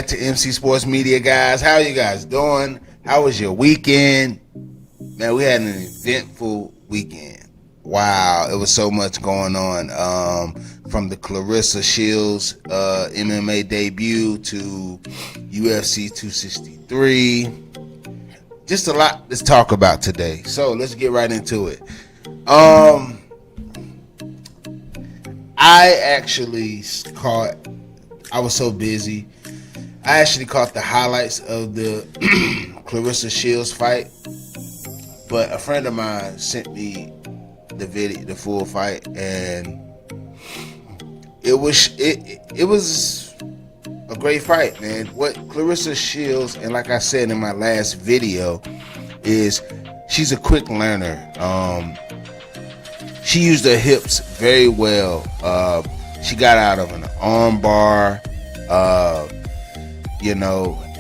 back to MC Sports Media, guys. How are you guys doing? How was your weekend? Man, we had an eventful weekend. Wow, it was so much going on. From the Claressa Shields MMA debut to UFC 263. Just a lot to talk about today. So let's get right into it. I was so busy. I actually caught the highlights of the Claressa Shields fight, but a friend of mine sent me the video, the full fight, and it was a great fight, man. What Claressa Shields, and like I said in my last video, is she's a quick learner. She used her hips very well. She got out of an arm bar,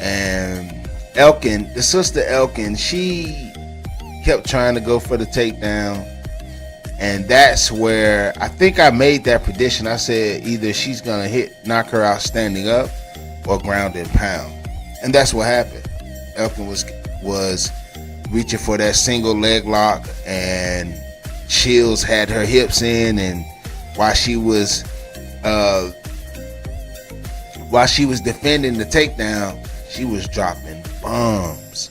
and Elkin, the sister Elkin, she kept trying to go for the takedown. And that's where I think I made that prediction. I said either she's going to knock her out standing up or ground and pound. And that's what happened. Elkin was reaching for that single leg lock, and Shields had her hips in, and while she was defending the takedown, she was dropping bombs.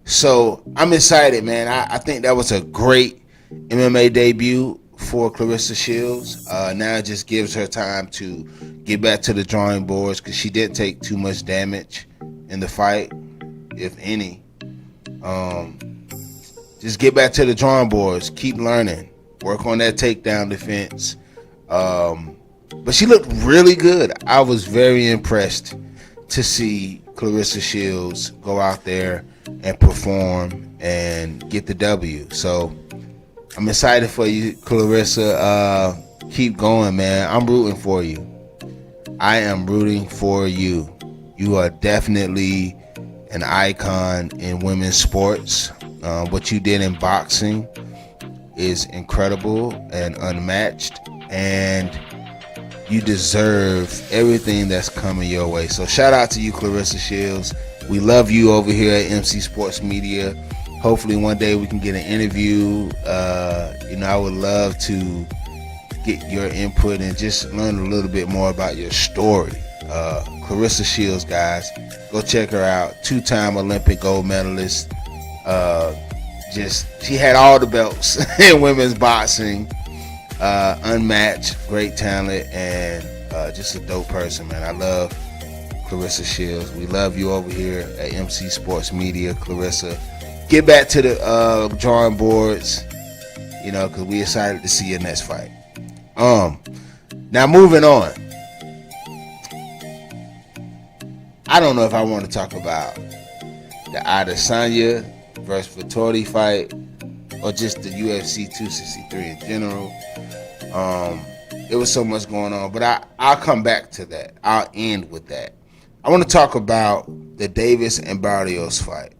So I'm excited, man. I think that was a great MMA debut for Claressa Shields. Now it just gives her time to get back to the drawing boards, because she didn't take too much damage in the fight, if any. Just get back to the drawing boards, keep learning, work on that takedown defense. But she looked really good. I was very impressed to see Claressa Shields go out there and perform and get the W. So I'm excited for you, Claressa. Keep going, man. I'm rooting for you. I am rooting for you. You are definitely an icon in women's sports. What you did in boxing is incredible and unmatched, and you deserve everything that's coming your way. So shout out to you, Claressa Shields. We love you over here at MC Sports Media. Hopefully one day we can get an interview. I would love to get your input and just learn a little bit more about your story. Claressa Shields, guys, go check her out. 2-time Olympic gold medalist. She had all the belts in women's boxing. Unmatched, great talent, and just a dope person, man. I love Claressa Shields. We love you over here at MC Sports Media, Claressa. Get back to the drawing boards, because we excited to see your next fight. Now moving on. I don't know if I want to talk about the Adesanya versus Vettori fight, or just the UFC 263 in general. There was so much going on, but I'll come back to that. I'll end with that. I want to talk about the Davis and Barrios fight.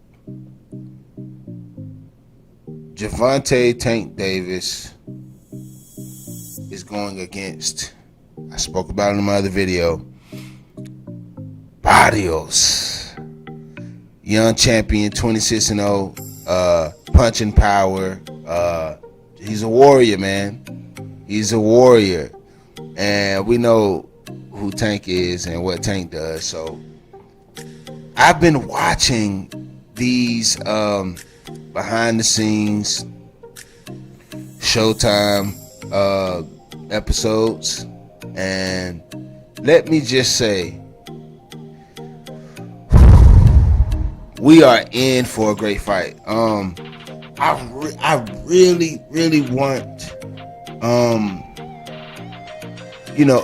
Gervonta Tank Davis is going against, I spoke about it in my other video, Barrios, young champion, 26-0, punching power. He's a warrior, man. He's a warrior, and we know who Tank is and what Tank does. So I've been watching these behind the scenes Showtime episodes, and let me just say, we are in for a great fight. I really want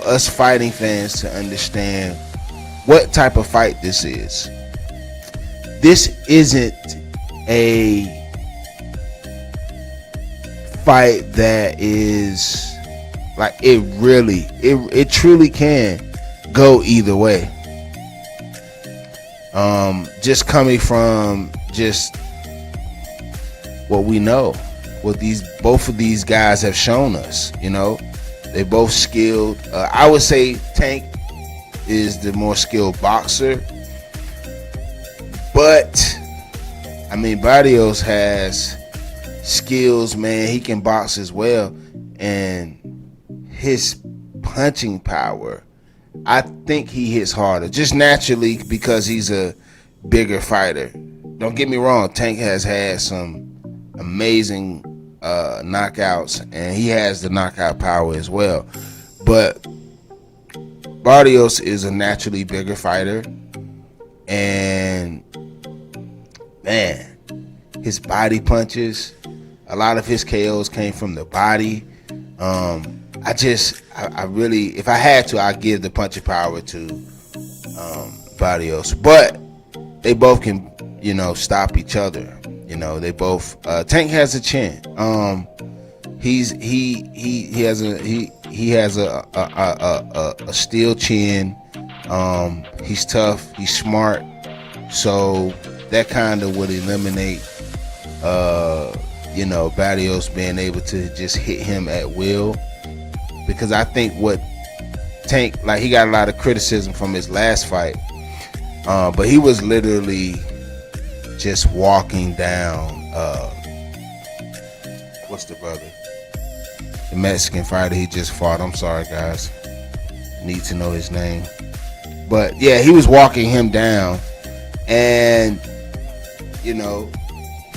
us fighting fans to understand what type of fight this is. This isn't a fight that is like, it truly can go either way. Just coming from just what we know, what both of these guys have shown us. They both skilled. I would say Tank is the more skilled boxer. But I mean, Barrios has skills, man. He can box as well, and his punching power, I think he hits harder just naturally because he's a bigger fighter. Don't get me wrong, Tank has had some amazing knockouts, and he has the knockout power as well. But Barrios is a naturally bigger fighter, and man, his body punches, a lot of his KOs came from the body. I really, if I had to, I'd give the punching power to Barrios. But they both can, stop each other. They both. Tank has a chin. He has a steel chin. He's tough. He's smart. So that kind of would eliminate, Barrios being able to just hit him at will. Because I think what Tank, like, he got a lot of criticism from his last fight, but he was literally just walking down. What's the brother? The Mexican fighter he just fought. I'm sorry, guys. Need to know his name. But yeah, he was walking him down, and you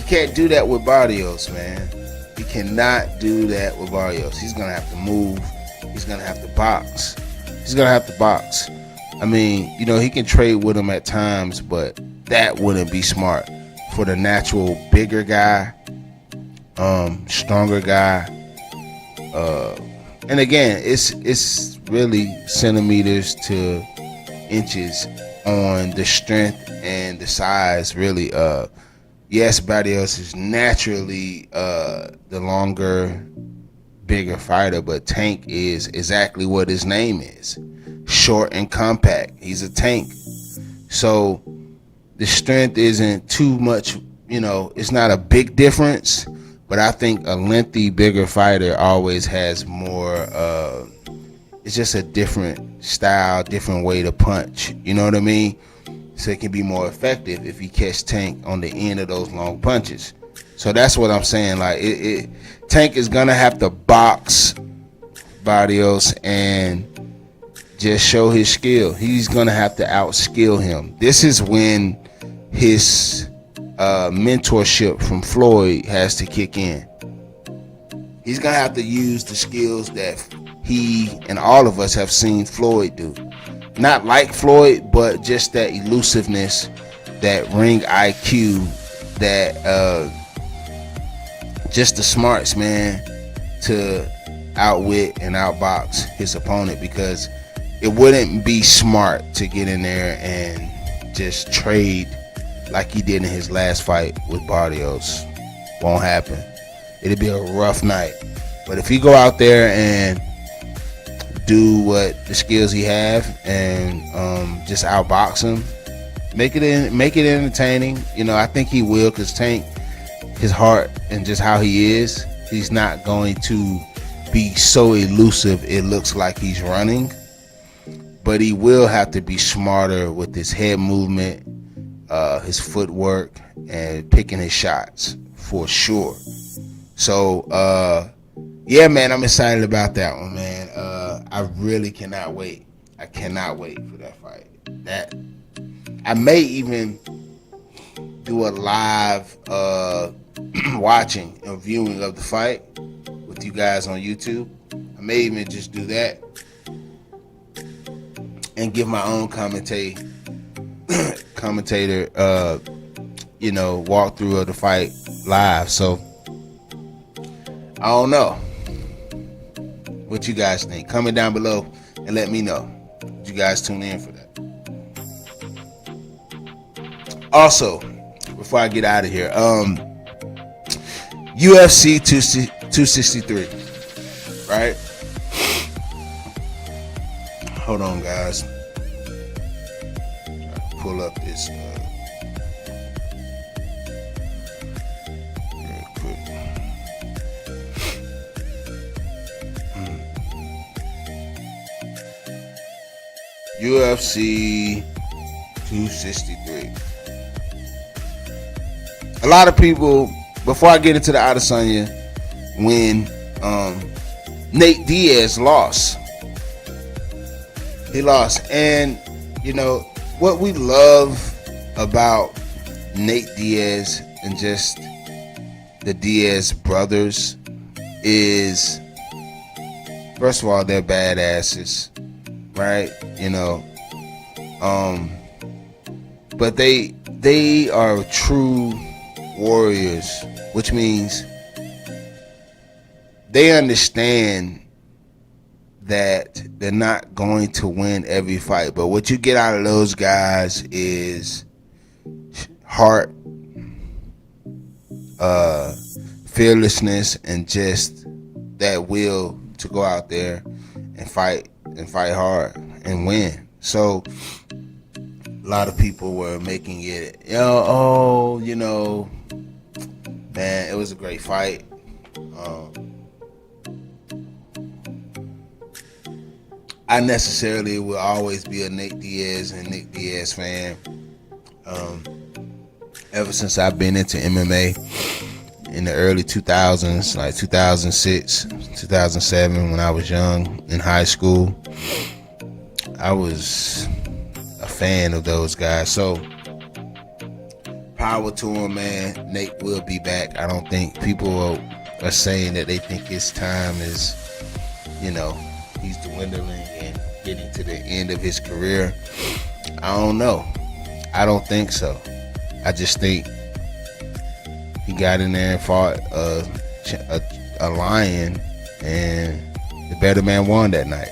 can't do that with Barrios, man. You cannot do that with Barrios. He's gonna have to move. He's gonna have to box. I mean, he can trade with him at times, but that wouldn't be smart for the natural bigger guy, stronger guy. And again, it's really centimeters to inches on the strength and the size, really. Yes, Barrios is naturally the longer, bigger fighter, but Tank is exactly what his name is. Short and compact. He's a tank. So the strength isn't too much, it's not a big difference, but I think a lengthy, bigger fighter always has more, it's just a different style, different way to punch. You know what I mean? So it can be more effective if you catch Tank on the end of those long punches. So that's what I'm saying. Like, Tank is gonna have to box Barrios and just show his skill. He's gonna have to outskill him. This is when his mentorship from Floyd has to kick in. He's gonna have to use the skills that he and all of us have seen Floyd do. Not like Floyd, but just that elusiveness, that ring IQ, that just the smarts, man, to outwit and outbox his opponent, because it wouldn't be smart to get in there and just trade like he did in his last fight with Barrios. Won't happen. It'll be a rough night. But if he go out there and do what the skills he have and just outbox him, make it entertaining. I think he will, because Tank, his heart and just how he is, he's not going to be so elusive it looks like he's running. But he will have to be smarter with his head movement, his footwork, and picking his shots for sure. So yeah, man, I'm excited about that one, man. I really cannot wait. I cannot wait for that fight. That I may even do a live watching and viewing of the fight with you guys on YouTube. I may even just do that and give my own commentator walkthrough of the fight live. So I don't know what you guys think. Comment down below and let me know. Would you guys tune in for that? Also, before I get out of here, UFC 263, right? Hold on, guys. Pull up this real quick. UFC 263. A lot of people, before I get into the Adesanya, when Nate Diaz lost. He lost. And, you know, what we love about Nate Diaz and just the Diaz brothers is, first of all, they're badasses, right? You know, but they are true warriors, which means they understand that they're not going to win every fight, but what you get out of those guys is heart, fearlessness, and just that will to go out there and fight hard and win. So a lot of people were making it, you know, man, it was a great fight. I necessarily will always be a Nate Diaz and Nick Diaz fan. Ever since I've been into MMA in the early 2000s, like 2006, 2007, when I was young in high school, I was a fan of those guys. So power to him, man. Nate will be back. I don't think people are saying that they think his time is, you know, he's dwindling and getting to the end of his career. I don't know. I don't think so. I just think he got in there and fought a lion, and the better man won that night.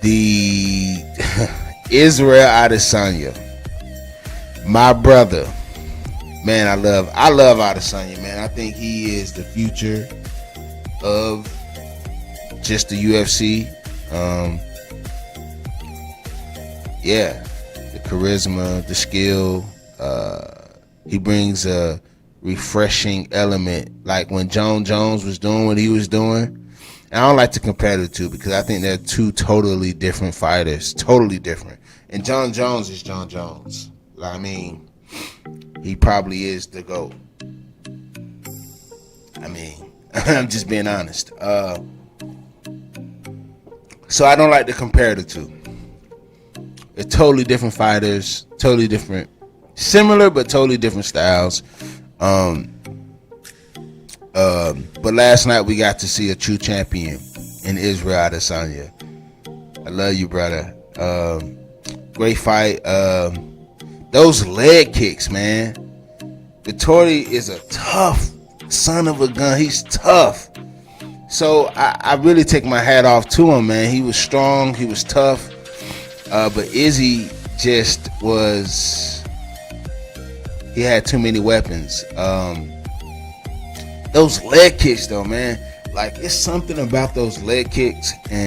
The Israel Adesanya, my brother, man, I love Adesanya, man. I think he is the future of just the UFC. Yeah, the charisma, the skill. He brings a refreshing element, like when John Jones was doing what he was doing. And I don't like to compare the two because I think they're two totally different fighters, totally different. And John Jones is John Jones. I mean, he probably is the GOAT. I mean, I'm just being honest. So I don't like to compare the two. They're totally different fighters, totally different, similar but totally different styles. But last night we got to see a true champion in Israel Adesanya. I love you, brother. Great fight. Those leg kicks, man. Vettori is a tough son of a gun. He's tough. So I really take my hat off to him, man. He was strong. He was tough. But Izzy just was... He had too many weapons. Those leg kicks, though, man. Like, it's something about those leg kicks. And